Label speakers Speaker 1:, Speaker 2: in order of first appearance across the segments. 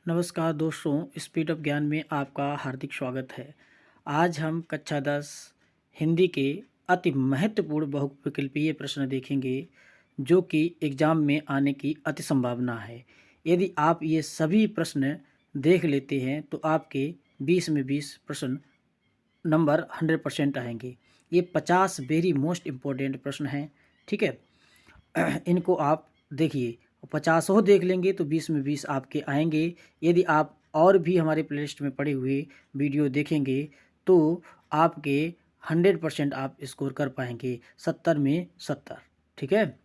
Speaker 1: नमस्कार दोस्तों, speed up ज्ञान में आपका हार्दिक स्वागत है। आज हम कक्षा 10 हिंदी के अति महत्वपूर्ण बहुविकल्पीय प्रश्न देखेंगे जो कि एग्ज़ाम में आने की अति संभावना है। यदि आप ये सभी प्रश्न देख लेते हैं तो आपके 20 में 20 प्रश्न नंबर 100% आएंगे। ये 50 वेरी मोस्ट इम्पोर्टेंट प्रश्न हैं, ठीक है। इनको आप देखिए, 50 देख लेंगे तो 20 में 20 आपके आएंगे। यदि आप और भी हमारे प्लेलिस्ट में पड़े हुए वीडियो देखेंगे तो आपके 100% आप स्कोर कर पाएंगे, 70 में 70, ठीक है।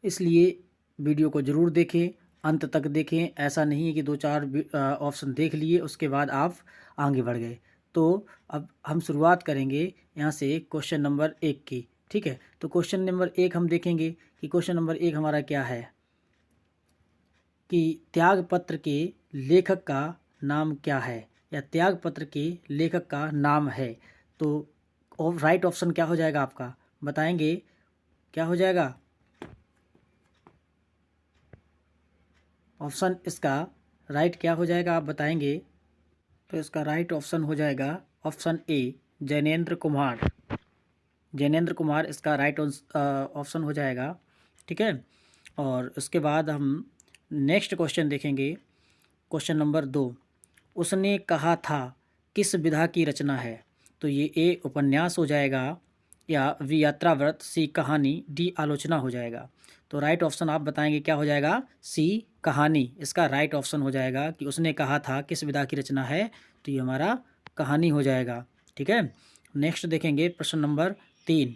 Speaker 1: इसलिए वीडियो को ज़रूर देखें, अंत तक देखें। ऐसा नहीं है कि 2-4 ऑप्शन देख लिए उसके बाद आप आगे बढ़ गए। तो अब हम शुरुआत करेंगे यहाँ से क्वेश्चन नंबर 1 की, ठीक है। तो क्वेश्चन नंबर 1 हम देखेंगे कि क्वेश्चन नंबर 1 हमारा क्या है कि त्यागपत्र के लेखक का नाम क्या है, या त्यागपत्र के लेखक का नाम है। तो राइट ऑप्शन क्या हो जाएगा आपका, बताएंगे क्या हो जाएगा। ऑप्शन इसका राइट क्या हो जाएगा, आप बताएंगे। तो इसका राइट ऑप्शन हो जाएगा ऑप्शन ए, जैनेंद्र कुमार। जैनेंद्र कुमार इसका राइट ऑप्शन हो जाएगा, ठीक है। और उसके बाद हम नेक्स्ट क्वेश्चन देखेंगे, क्वेश्चन नंबर 2। उसने कहा था किस विधा की रचना है। तो ये ए उपन्यास हो जाएगा, या वी यात्राव्रत, सी कहानी, डी आलोचना हो जाएगा। तो राइट ऑप्शन आप बताएंगे क्या हो जाएगा, सी कहानी इसका राइट ऑप्शन हो जाएगा। कि उसने कहा था किस विधा की रचना है, तो ये हमारा कहानी हो जाएगा, ठीक है। नेक्स्ट देखेंगे प्रश्न नंबर 3।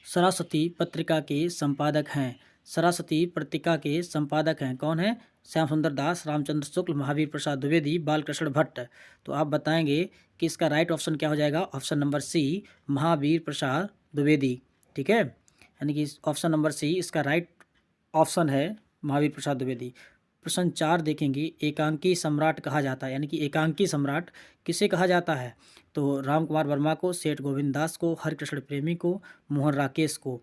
Speaker 1: सरस्वती पत्रिका के संपादक हैं। सरस्वती पत्रिका के संपादक हैं कौन है, श्याम सुंदर दास, रामचंद्र शुक्ल, महावीर प्रसाद द्विवेदी, बालकृष्ण भट्ट। तो आप बताएंगे कि इसका राइट ऑप्शन क्या हो जाएगा, ऑप्शन नंबर सी, महावीर प्रसाद द्विवेदी, ठीक है। यानी कि ऑप्शन नंबर सी इसका राइट ऑप्शन है, महावीर प्रसाद द्विवेदी। प्रश्न 4 देखेंगे, एकांकी सम्राट कहा जाता है, यानी कि एकांकी सम्राट किसे कहा जाता है। तो राम कुमार वर्मा को, सेठ गोविंद दास को, हरिकृष्ण प्रेमी को, मोहन राकेश को।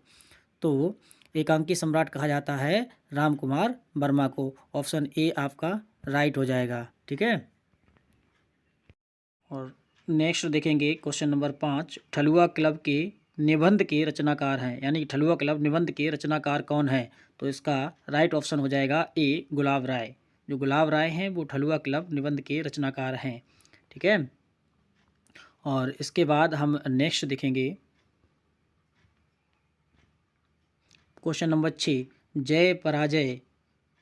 Speaker 1: तो एकांकी सम्राट कहा जाता है राम कुमार वर्मा को। ऑप्शन ए आपका राइट हो जाएगा, ठीक है। और नेक्स्ट देखेंगे क्वेश्चन नंबर 5। ठलुआ क्लब के निबंध के रचनाकार हैं, यानी कि ठलुआ क्लब निबंध के रचनाकार कौन है। तो इसका राइट ऑप्शन हो जाएगा ए, गुलाब राय। जो गुलाब राय हैं वो ठलुआ क्लब निबंध के रचनाकार हैं, ठीक है। और इसके बाद हम नेक्स्ट देखेंगे क्वेश्चन नंबर 6। जय पराजय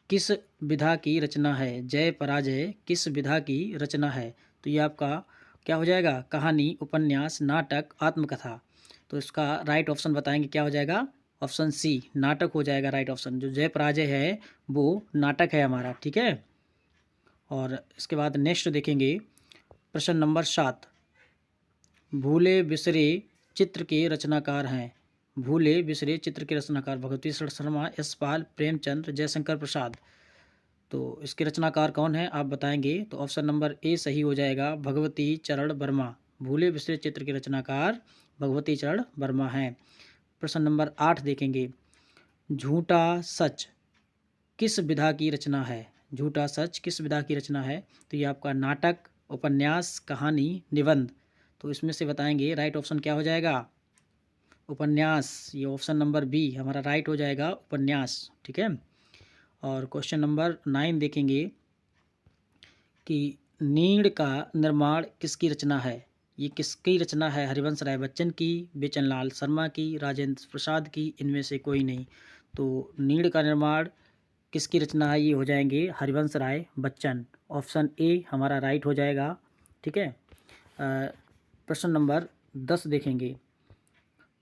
Speaker 1: किस विधा की रचना है। जय पराजय किस विधा की रचना है। तो ये आपका क्या हो जाएगा, कहानी, उपन्यास, नाटक, आत्मकथा। तो इसका राइट ऑप्शन बताएंगे क्या हो जाएगा, ऑप्शन सी, नाटक हो जाएगा राइट ऑप्शन। जो जय पराजय है वो नाटक है हमारा, ठीक है। और इसके बाद नेक्स्ट देखेंगे प्रश्न नंबर 7। भूले बिसरे चित्र के रचनाकार हैं। भूले बिसरे चित्र के रचनाकार भगवती शरण शर्मा, यशपाल, प्रेमचंद्र, जयशंकर प्रसाद। तो इसके रचनाकार कौन है आप बताएंगे। तो ऑप्शन नंबर ए सही हो जाएगा, भगवती चरण वर्मा। भूले बिसरे चित्र के रचनाकार भगवती चरण वर्मा हैं। प्रश्न नंबर 8 देखेंगे, झूठा सच किस विधा की रचना है। झूठा सच किस विधा की रचना है। तो ये आपका नाटक, उपन्यास, कहानी, निबंध। तो इसमें से बताएंगे राइट ऑप्शन क्या हो जाएगा, उपन्यास। ये ऑप्शन नंबर बी हमारा राइट हो जाएगा, उपन्यास, ठीक है। और क्वेश्चन नंबर 9 देखेंगे कि नीड़ का निर्माण किसकी रचना है। ये किसकी रचना है, हरिवंश राय बच्चन की, बेचनलाल शर्मा की, राजेंद्र प्रसाद की, इनमें से कोई नहीं। तो नीड़ का निर्माण किसकी रचना है, ये हो जाएंगे हरिवंश राय बच्चन। ऑप्शन ए हमारा राइट हो जाएगा, ठीक है। प्रश्न नंबर 10 देखेंगे।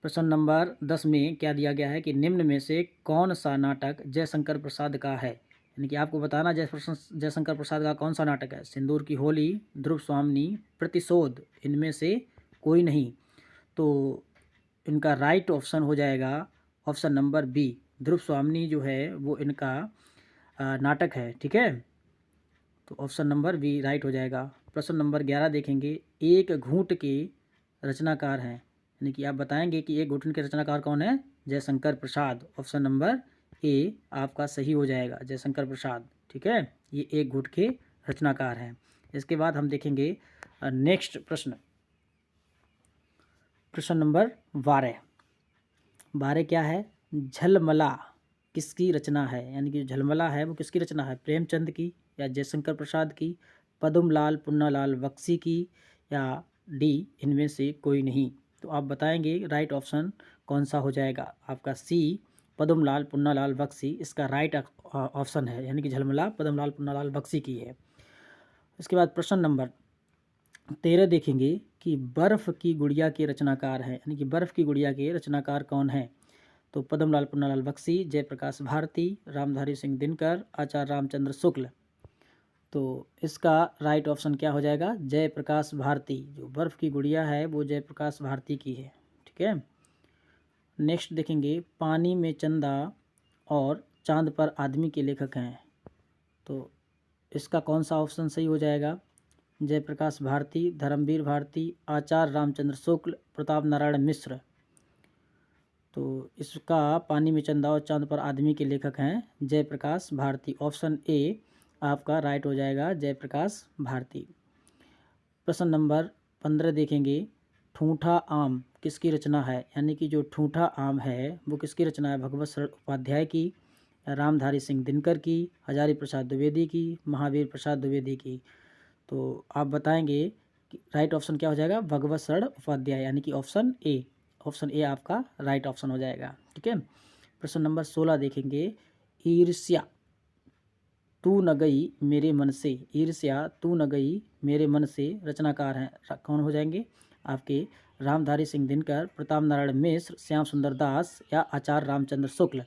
Speaker 1: प्रश्न नंबर 10 में क्या दिया गया है कि निम्न में से कौन सा नाटक जयशंकर प्रसाद का है। यानी कि आपको बताना जयशंकर प्रसाद का कौन सा नाटक है। सिंदूर की होली, ध्रुव स्वामिनी, प्रतिशोध, इनमें से कोई नहीं। तो इनका राइट ऑप्शन हो जाएगा ऑप्शन नंबर बी, ध्रुव स्वामिनी जो है वो इनका नाटक है, ठीक है। तो ऑप्शन नंबर बी राइट हो जाएगा। प्रश्न नंबर 11 देखेंगे, एक घूंट के रचनाकार हैं। यानी कि आप बताएंगे कि एक घुटन के रचनाकार कौन है, Jaishankar Prasad. Option number A आपका सही हो जाएगा, जयशंकर प्रसाद। ठीक है, ये एक गुट के रचनाकार हैं। इसके बाद हम देखेंगे नेक्स्ट प्रश्न, प्रश्न नंबर 12। 12 क्या है? झलमला किसकी रचना है? यानी कि झलमला है वो किसकी रचना है? प्रेमचंद की या जयशंकर प्रसाद की, पद्मलाल पुन्नालाल बख्शी की, या डी इनमें से कोई नहीं। तो आप बताएंगे राइट ऑप्शन कौन सा हो जाएगा। आपका सी पद्मलाल पुन्नालाल बख्शी इसका राइट ऑप्शन है, यानी कि झलमला पद्मलाल पुन्नालाल बख्शी की है। इसके बाद प्रश्न नंबर 13 देखेंगे कि बर्फ़ की गुड़िया के रचनाकार हैं, यानी कि बर्फ़ की गुड़िया के रचनाकार कौन हैं। तो पद्मलाल पुन्नालाल बख्शी, जयप्रकाश भारती, रामधारी सिंह दिनकर, आचार्य रामचंद्र शुक्ल। तो इसका राइट ऑप्शन क्या हो जाएगा? जयप्रकाश भारती। जो बर्फ़ की गुड़िया है वो जयप्रकाश भारती की है। ठीक है, नेक्स्ट देखेंगे पानी में चंदा और चांद पर आदमी के लेखक हैं। तो इसका कौन सा ऑप्शन सही हो जाएगा? जयप्रकाश भारती, धर्मवीर भारती, आचार्य रामचंद्र शुक्ल, प्रताप नारायण मिश्र। तो इसका पानी में चंदा और चांद पर आदमी के लेखक हैं जयप्रकाश भारती। ऑप्शन ए आपका राइट हो जाएगा, जयप्रकाश भारती। प्रश्न नंबर 15 देखेंगे, ठूठा आम किसकी रचना है? यानी कि जो ठूठा आम है वो किसकी रचना है? भगवत शरण उपाध्याय की, रामधारी सिंह दिनकर की, हजारी प्रसाद द्विवेदी की, महावीर प्रसाद द्विवेदी की। तो आप बताएंगे कि राइट ऑप्शन क्या हो जाएगा? भगवत शरण उपाध्याय, यानी कि ऑप्शन ए। ऑप्शन ए आपका राइट ऑप्शन हो जाएगा। ठीक है, प्रश्न नंबर 16 देखेंगे, ईर्ष्या तू न गई मेरे मन से, ईर्ष्या तू न गई मेरे मन से रचनाकार हैं कौन हो जाएंगे आपके? रामधारी सिंह दिनकर, प्रताप नारायण मिश्र, श्याम सुंदर दास, या आचार्य रामचंद्र शुक्ल।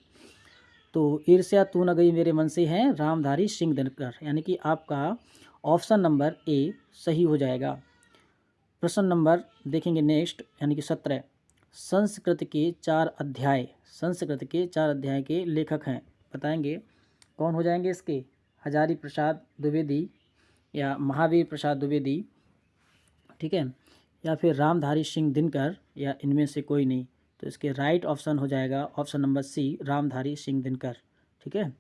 Speaker 1: तो ईर्ष्या तू न गई मेरे मन से हैं रामधारी सिंह दिनकर, यानी कि आपका ऑप्शन नंबर ए सही हो जाएगा। प्रश्न नंबर देखेंगे नेक्स्ट, यानी कि 17। संस्कृत के 4 अध्याय, संस्कृत के 4 अध्याय के लेखक हैं, बताएंगे कौन हो जाएंगे इसके? हजारी प्रसाद द्विवेदी या महावीर प्रसाद द्विवेदी, ठीक है, या फिर रामधारी सिंह दिनकर, या इनमें से कोई नहीं। तो इसके राइट ऑप्शन हो जाएगा option number C, Ramdhari Singh Dinkar. ठीक है,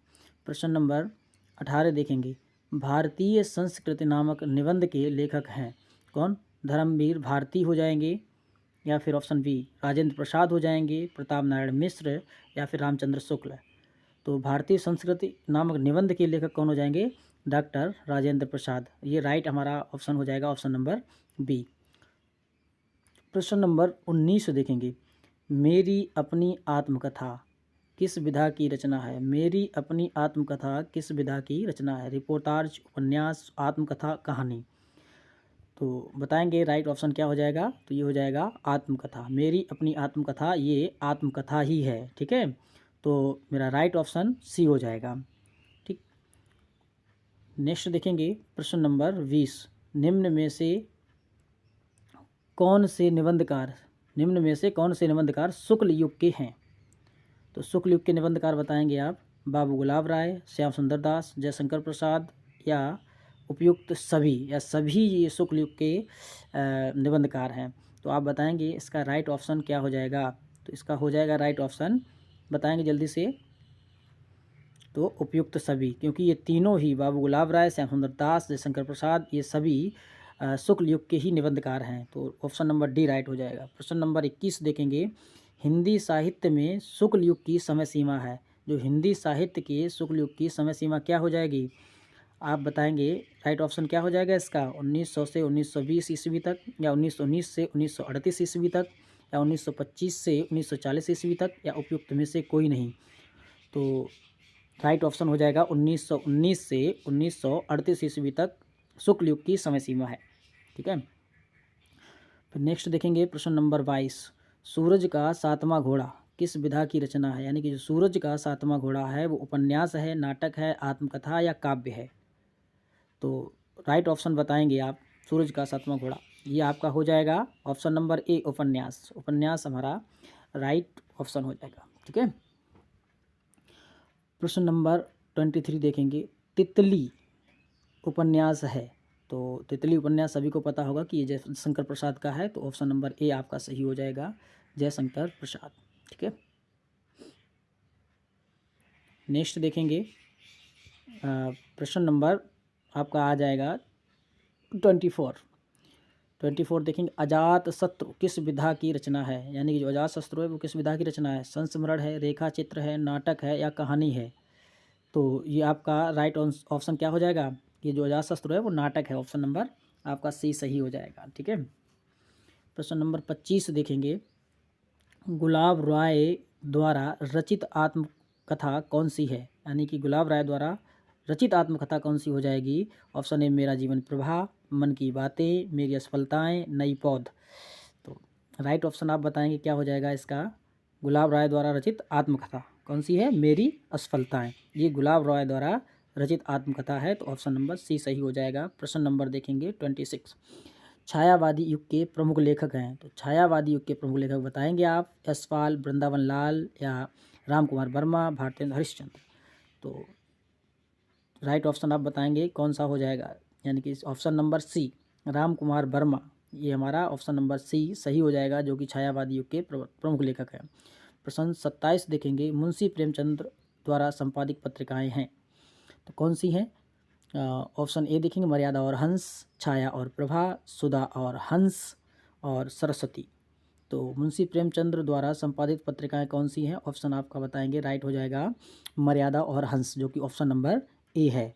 Speaker 1: प्रश्न नंबर 18 देखेंगे, भारतीय संस्कृति नामक निबंध के लेखक हैं कौन? धर्मवीर भारती हो जाएंगे, या फिर ऑप्शन बी राजेंद्र प्रसाद हो जाएंगे, प्रताप नारायण मिश्र, या फिर रामचंद्र शुक्ल। तो भारतीय संस्कृति नामक निबंध के लेखक कौन हो जाएंगे? डॉक्टर राजेंद्र प्रसाद। ये राइट हमारा ऑप्शन हो जाएगा, ऑप्शन नंबर बी। प्रश्न नंबर 19 देखेंगे, मेरी अपनी आत्मकथा किस विधा की रचना है? मेरी अपनी आत्मकथा किस विधा की रचना है? रिपोर्टाज, उपन्यास, आत्मकथा, कहानी। तो बताएंगे राइट ऑप्शन क्या हो जाएगा? तो ये हो जाएगा आत्मकथा। मेरी अपनी आत्मकथा, ये आत्मकथा ही है। ठीक है, तो मेरा राइट ऑप्शन सी हो जाएगा। ठीक, नेक्स्ट देखेंगे प्रश्न नंबर 20, निम्न में से कौन से निबंधकार, निम्न में से कौन से निबंधकार शुक्ल युग के हैं? तो शुक्ल युग के निबंधकार बताएंगे आप, बाबू गुलाब राय, श्याम सुंदर दास, जयशंकर प्रसाद, या उपयुक्त सभी, या सभी ये शुक्ल युग के निबंधकार हैं। तो आप बताएंगे इसका राइट ऑप्शन क्या हो जाएगा? तो इसका हो जाएगा राइट ऑप्शन, बताएंगे जल्दी से, तो उपयुक्त सभी, क्योंकि ये तीनों ही बाबू गुलाब राय, श्याम सुंदर दास, जयशंकर प्रसाद, ये सभी शुक्ल युग के ही निबंधकार हैं। तो ऑप्शन नंबर डी राइट हो जाएगा। प्रश्न नंबर 21 देखेंगे, हिंदी साहित्य में शुक्ल युग की समय सीमा है। जो हिंदी साहित्य के शुक्ल युग की समय सीमा क्या हो जाएगी? आप बताएंगे राइट ऑप्शन क्या हो जाएगा इसका? 1900 से 1920 ईस्वी तक, या 1919 से 1938 ईस्वी तक, या 1925 से 1940 ईस्वी तक, या उपयुक्त में से कोई नहीं। तो राइट ऑप्शन हो जाएगा 1919 से 1938 ईस्वी तक शुक्ल युग की समय सीमा है। ठीक है, फिर नेक्स्ट देखेंगे प्रश्न नंबर 22, सूरज का सातवां घोड़ा किस विधा की रचना है? यानी कि जो सूरज का सातवां घोड़ा है वो उपन्यास है, नाटक है, आत्मकथा, या काव्य है। तो राइट ऑप्शन बताएंगे आप, सूरज का सातवां घोड़ा, ये आपका हो जाएगा ऑप्शन नंबर ए, उपन्यास। उपन्यास हमारा राइट ऑप्शन हो जाएगा। ठीक है, प्रश्न नंबर 23 देखेंगे, तितली उपन्यास है। तो तितली उपन्यास सभी को पता होगा कि ये जयशंकर प्रसाद का है। तो ऑप्शन नंबर ए आपका सही हो जाएगा, जयशंकर प्रसाद। ठीक है, नेक्स्ट देखेंगे प्रश्न नंबर आपका आ जाएगा 24 देखेंगे। अजात शत्रु किस विधा की रचना है, यानी कि जो अजात शत्रु है वो किस विधा की रचना है। संस्मरण है, रेखा चित्र है, नाटक है या कहानी है। तो ये आपका राइट ऑप्शन क्या हो जाएगा, ये जो अजात शत्रु है वो नाटक है। ऑप्शन नंबर आपका सी सही हो जाएगा। ठीक है। प्रश्न नंबर 25 देखेंगे। गुलाब राय द्वारा रचित आत्मकथा कौन सी है, यानी कि गुलाब राय द्वारा रचित आत्मकथा कौन सी हो जाएगी। ऑप्शन ए मेरा जीवन प्रभा, मन की बातें, मेरी असफलताएं, नई पौध। तो राइट ऑप्शन आप बताएंगे क्या हो जाएगा इसका। गुलाब राय द्वारा रचित आत्मकथा कौन सी है, मेरी असफलताएं। ये गुलाब राय द्वारा रचित आत्मकथा है, तो ऑप्शन नंबर सी सही हो जाएगा। प्रश्न नंबर देखेंगे 26। छायावादी युग के प्रमुख लेखक हैं, तो छायावादी युग के प्रमुख लेखक बताएंगे आप। यशपाल, वृंदावन लाल या राम कुमार वर्मा, भारतेंद्र हरिश्चंद्र। तो राइट ऑप्शन आप बताएंगे कौन सा हो जाएगा, यानी कि option number C Ram Kumar Verma, ये हमारा ऑप्शन नंबर सी सही हो जाएगा, जो कि छायावादी युग के प्रमुख लेखक हैं। प्रश्न 27 देखेंगे। मुंशी प्रेमचंद्र द्वारा संपादित पत्रिकाएं हैं, तो कौन सी हैं। ऑप्शन ए देखेंगे मर्यादा और हंस, छाया और प्रभा, सुधा और हंस और सरस्वती। तो मुंशी प्रेमचंद्र द्वारा संपादित पत्रिकाएं कौन सी हैं, ऑप्शन आपका बताएंगे। राइट हो जाएगा मर्यादा और हंस, जो कि ऑप्शन नंबर ए है।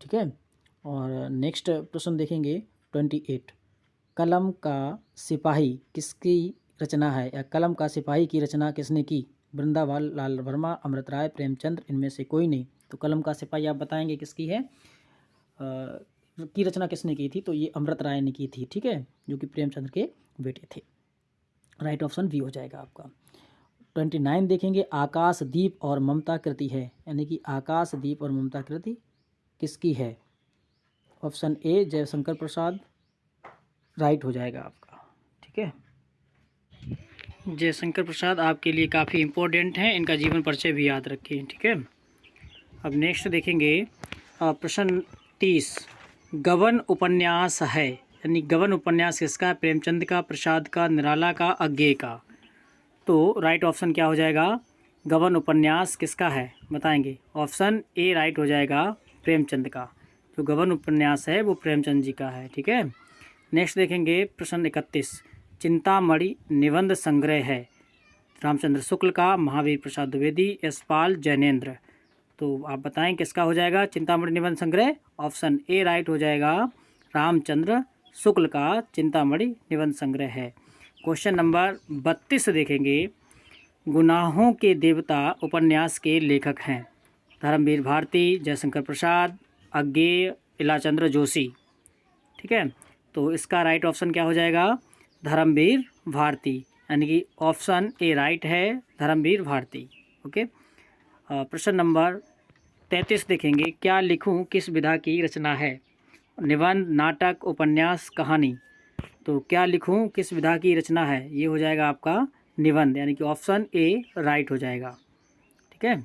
Speaker 1: ठीक है। और नेक्स्ट प्रश्न देखेंगे 28। कलम का सिपाही किसकी रचना है, या कलम का सिपाही की रचना किसने की। वृंदावन लाल वर्मा, अमृत राय, प्रेमचंद्र, इनमें से कोई नहीं। तो कलम का सिपाही आप बताएंगे किसकी है, की रचना किसने की थी। तो ये अमृत राय ने की थी। ठीक है, जो कि प्रेमचंद्र के बेटे थे। राइट ऑप्शन बी हो जाएगा आपका। 29 देखेंगे। आकाश दीप और ममता कृति है, यानी कि आकाश दीप और ममता कृति किसकी है। Option A Jaishankar Prasad right हो जाएगा आपका। ठीक है। जयशंकर प्रसाद आपके लिए काफ़ी इम्पोर्टेंट हैं, इनका जीवन परिचय भी याद रखें। ठीक है। अब नेक्स्ट देखेंगे प्रश्न 30। गबन उपन्यास है, यानी गबन उपन्यास किसका, प्रेमचंद का, प्रसाद का, निराला का, अज्ञेय का। तो राइट ऑप्शन क्या हो जाएगा, गबन उपन्यास किसका है बताएंगे। ऑप्शन ए राइट हो जाएगा प्रेमचंद का। जो गबन उपन्यास है वो प्रेमचंद जी का है। ठीक है। नेक्स्ट देखेंगे प्रश्न 31। चिंतामणि निबंध संग्रह है, रामचंद्र शुक्ल का, महावीर प्रसाद द्विवेदी, यशपाल, जैनेन्द्र। तो आप बताएं किसका हो जाएगा चिंतामणि निबंध संग्रह। ऑप्शन ए राइट हो जाएगा रामचंद्र शुक्ल का चिंतामणि निबंध संग्रह है। क्वेश्चन नंबर 32 देखेंगे। गुनाहों के देवता उपन्यास के लेखक हैं, धर्मवीर भारती, जयशंकर प्रसाद, अज्ञेय, इलाचंद्र जोशी। ठीक है। तो इसका राइट ऑप्शन क्या हो जाएगा, धर्मवीर भारती, यानी कि ऑप्शन ए राइट है धर्मवीर भारती। ओके। प्रश्न नंबर 33 देखेंगे। क्या लिखूं किस विधा की रचना है, निबंध, नाटक, उपन्यास, कहानी। तो क्या लिखूं किस विधा की रचना है, ये हो जाएगा आपका निबंध, यानी कि ऑप्शन ए राइट हो जाएगा। ठीक है।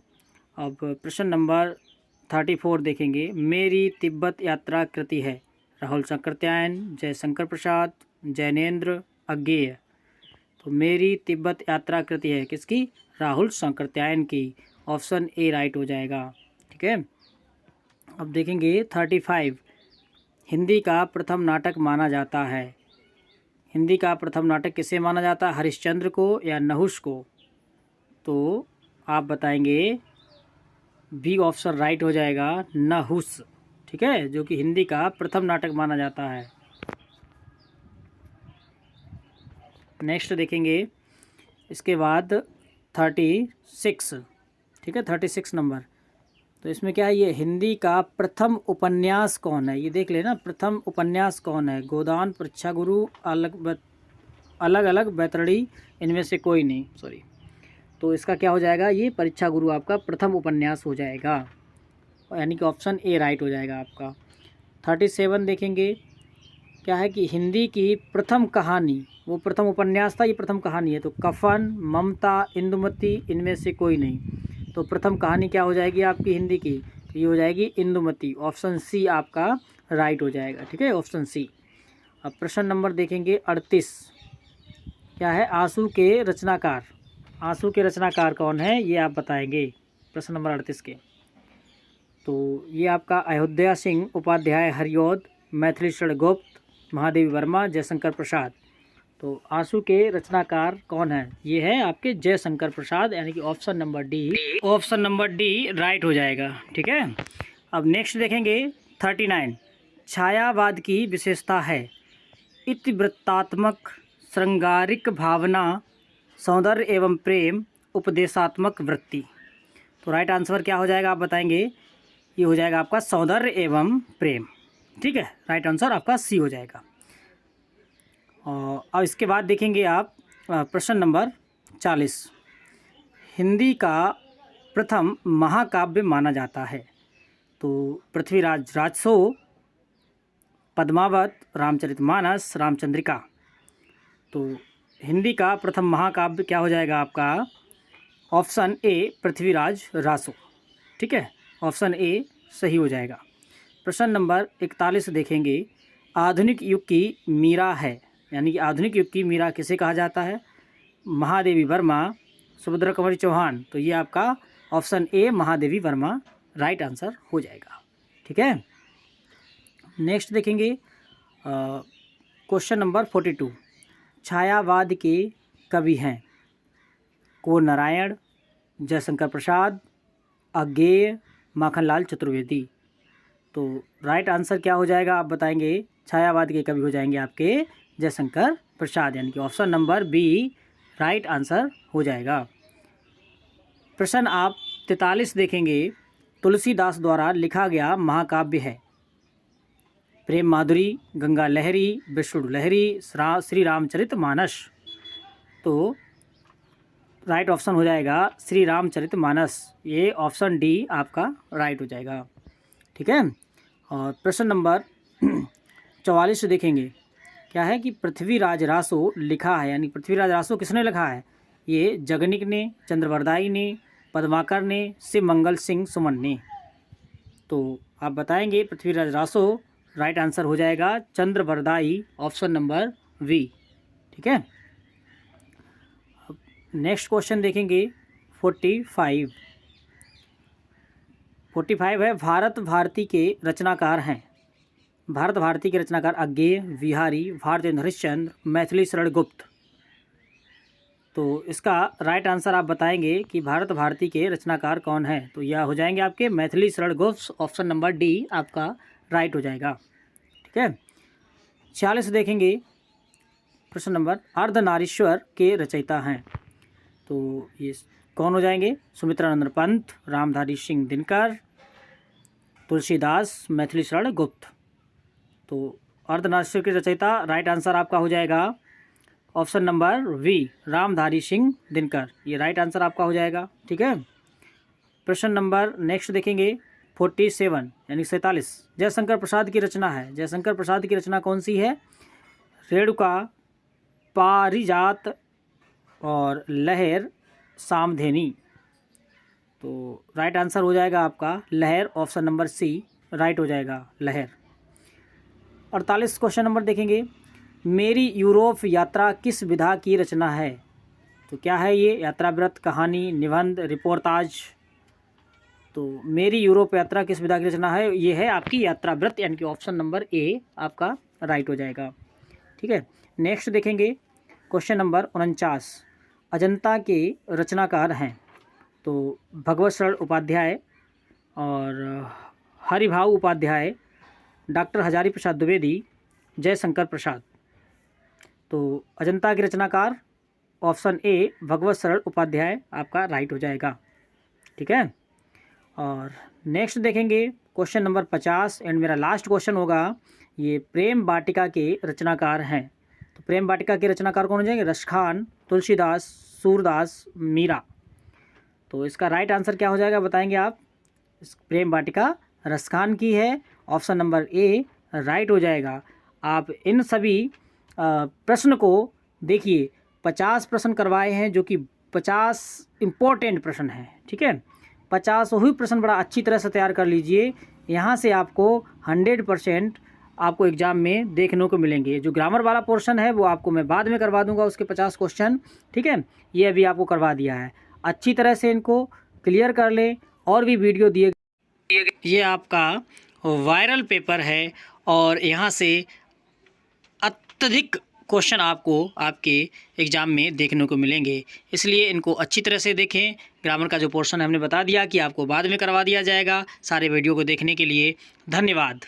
Speaker 1: अब प्रश्न नंबर 34 देखेंगे। मेरी तिब्बत यात्रा कृति है, राहुल सांकृत्यायन, जयशंकर प्रसाद, जैनेन्द्र, अज्ञेय। तो मेरी तिब्बत यात्रा कृति है किसकी, राहुल सांकृत्यायन की। ऑप्शन ए राइट हो जाएगा। ठीक है। अब देखेंगे 35। हिंदी का प्रथम नाटक माना जाता है, हिंदी का प्रथम नाटक किसे माना जाता है, हरिश्चंद्र को या नहुष को। तो आप बताएंगे बी ऑप्शन राइट हो जाएगा नहुष। ठीक है, जो कि हिंदी का प्रथम नाटक माना जाता है। नेक्स्ट देखेंगे इसके बाद 36। ठीक है, 36 नंबर। तो इसमें क्या है, ये हिंदी का प्रथम उपन्यास कौन है, ये देख लेना। प्रथम उपन्यास कौन है, गोदान, परीक्षा गुरु, अलग अलग, बैतरणी, इनमें से कोई नहीं, सॉरी। तो इसका क्या हो जाएगा, ये परीक्षा गुरु आपका प्रथम उपन्यास हो जाएगा, यानी कि ऑप्शन ए राइट हो जाएगा आपका। 37 देखेंगे। क्या है कि हिंदी की प्रथम कहानी, वो प्रथम उपन्यास था, ये प्रथम कहानी है। तो कफन, ममता, इंदुमती, इनमें से कोई नहीं। तो प्रथम कहानी क्या हो जाएगी आपकी हिंदी की, तो ये हो जाएगी इंदुमती। ऑप्शन सी आपका राइट हो जाएगा। ठीक है, ऑप्शन सी। अब प्रश्न नंबर देखेंगे 38। क्या है, आंसू के रचनाकार, आंसू के रचनाकार कौन है, ये आप बताएंगे। प्रश्न नंबर 38 के। तो ये आपका अयोध्या सिंह उपाध्याय, हरिऔध, मैथिली शरण गुप्त, महादेवी वर्मा, जयशंकर प्रसाद। तो आंसू के रचनाकार कौन है? ये है आपके जयशंकर प्रसाद, यानी कि ऑप्शन नंबर डी राइट हो जाएगा। ठीक है। अब नेक्स्ट देखेंगे 39। छायावाद की विशेषता है इतिवृत्तात्मक, श्रृंगारिक भावना, सौंदर्य एवं प्रेम, उपदेशात्मक वृत्ति। तो राइट आंसर क्या हो जाएगा आप बताएंगे? ये हो जाएगा आपका सौंदर्य एवं प्रेम। ठीक है, राइट आंसर आपका सी हो जाएगा। और अब इसके बाद देखेंगे आप प्रश्न नंबर 40। हिंदी का प्रथम महाकाव्य माना जाता है। तो पृथ्वीराज राजसो, पद्मावत, रामचरितमानस, रामचंद्रिका। तो हिंदी का प्रथम महाकाव्य क्या हो जाएगा आपका? Option A Prithviraj Raso. ठीक है, ऑप्शन ए सही हो जाएगा। प्रश्न नंबर 41 देखेंगे। आधुनिक युग की मीरा है, यानी कि आधुनिक युग की मीरा किसे कहा जाता है? महादेवी वर्मा, सुभद्रा कुमारी चौहान। तो ये आपका option A Mahadevi Verma right answer हो जाएगा। ठीक है। नेक्स्ट देखेंगे क्वेश्चन नंबर 42। छायावाद के कवि हैं को नारायण, जयशंकर प्रसाद, अज्ञेय, माखनलाल चतुर्वेदी। तो राइट आंसर क्या हो जाएगा आप बताएंगे? छायावाद के कवि हो जाएंगे आपके जयशंकर प्रसाद, यानी कि option number B right answer हो जाएगा। प्रश्न आप 43 देखेंगे। तुलसीदास द्वारा लिखा गया महाकाव्य है प्रेम माधुरी, गंगा लहरी, विष्णु लहरी, श्री रामचरितमानस। तो राइट ऑप्शन हो जाएगा श्री रामचरितमानस। ये ऑप्शन डी आपका राइट हो जाएगा। ठीक है। और प्रश्न नंबर 44 देखेंगे। क्या है कि पृथ्वीराज रासो लिखा है, यानी पृथ्वीराज रासो किसने लिखा है? ये जगनिक ने, चंद्रवरदाई ने, पद्माकर ने, शिव मंगल सिंह सुमन ने। तो आप बताएंगे पृथ्वीराज रासो राइट आंसर हो जाएगा चंद्रवरदाई, ऑप्शन नंबर वी। ठीक है। नेक्स्ट क्वेश्चन देखेंगे 45 है। भारत भारती के रचनाकार हैं। भारत भारती के रचनाकार अज्ञेय, विहारी, भारतेंद्र हरिश्चंद्र, मैथिली शरण गुप्त। तो इसका राइट आंसर आप बताएंगे कि भारत भारती के रचनाकार कौन है? तो यह हो जाएंगे आपके Maithili Sharan Gupt, option number D आपका राइट हो जाएगा। ठीक है। 46 देखेंगे। प्रश्न नंबर अर्धनारीश्वर के रचयिता हैं। तो ये कौन हो जाएंगे? सुमित्रानंद पंत, रामधारी सिंह दिनकर, तुलसीदास, मैथिली शरण गुप्त। तो अर्धनारीश्वर के रचयिता राइट आंसर आपका हो जाएगा option number B Ramdhari Singh Dinkar. ये राइट आंसर आपका हो जाएगा। ठीक है। प्रश्न नंबर नेक्स्ट देखेंगे 47 यानी 47। जयशंकर प्रसाद की रचना है। जयशंकर प्रसाद की रचना कौन सी है? रेणुका, पारिजात और लहर, सामधेनी। तो राइट आंसर हो जाएगा आपका लहर, ऑप्शन नंबर सी राइट हो जाएगा लहर। 48 क्वेश्चन नंबर देखेंगे। मेरी यूरोप यात्रा किस विधा की रचना है? तो क्या है ये? यात्रावृत्त, कहानी, निबंध, रिपोर्टाज। तो मेरी यूरोप यात्रा किस विधा की रचना है? ये है आपकी यात्रावृत्त, यानी कि ऑप्शन नंबर ए आपका राइट हो जाएगा। ठीक है। नेक्स्ट देखेंगे क्वेश्चन नंबर 49। अजंता के रचनाकार हैं। तो भगवत शरण उपाध्याय और हरिभाऊ उपाध्याय, डॉक्टर हजारी प्रसाद द्विवेदी, जयशंकर प्रसाद। तो अजंता के रचनाकार ऑप्शन ए भगवत शरण उपाध्याय आपका राइट हो जाएगा। ठीक है। और नेक्स्ट देखेंगे क्वेश्चन नंबर 50 एंड मेरा लास्ट क्वेश्चन होगा। ये प्रेम वाटिका के रचनाकार हैं। तो प्रेम वाटिका के रचनाकार कौन हो जाएंगे? रसखान, तुलसीदास, सूरदास, मीरा। तो इसका राइट आंसर क्या हो जाएगा बताएंगे आप? इस प्रेम वाटिका रसखान की है, ऑप्शन नंबर ए राइट हो जाएगा। आप इन सभी प्रश्न को देखिए, 50 प्रश्न करवाए हैं जो कि 50 इम्पोर्टेंट प्रश्न हैं। ठीक है। 50 ही प्रश्न बड़ा अच्छी तरह से तैयार कर लीजिए। यहाँ से आपको 100% आपको एग्ज़ाम में देखने को मिलेंगे। जो ग्रामर वाला पोर्शन है वो आपको मैं बाद में करवा दूंगा, उसके 50 क्वेश्चन। ठीक है। ये अभी आपको करवा दिया है। अच्छी तरह से इनको क्लियर कर लें। और भी वीडियो दिए, ये आपका वायरल पेपर है और यहाँ से अत्यधिक क्वेश्चन आपको आपके एग्ज़ाम में देखने को मिलेंगे, इसलिए इनको अच्छी तरह से देखें। ग्रामर का जो पोर्शन हमने बता दिया कि आपको बाद में करवा दिया जाएगा। सारे वीडियो को देखने के लिए धन्यवाद।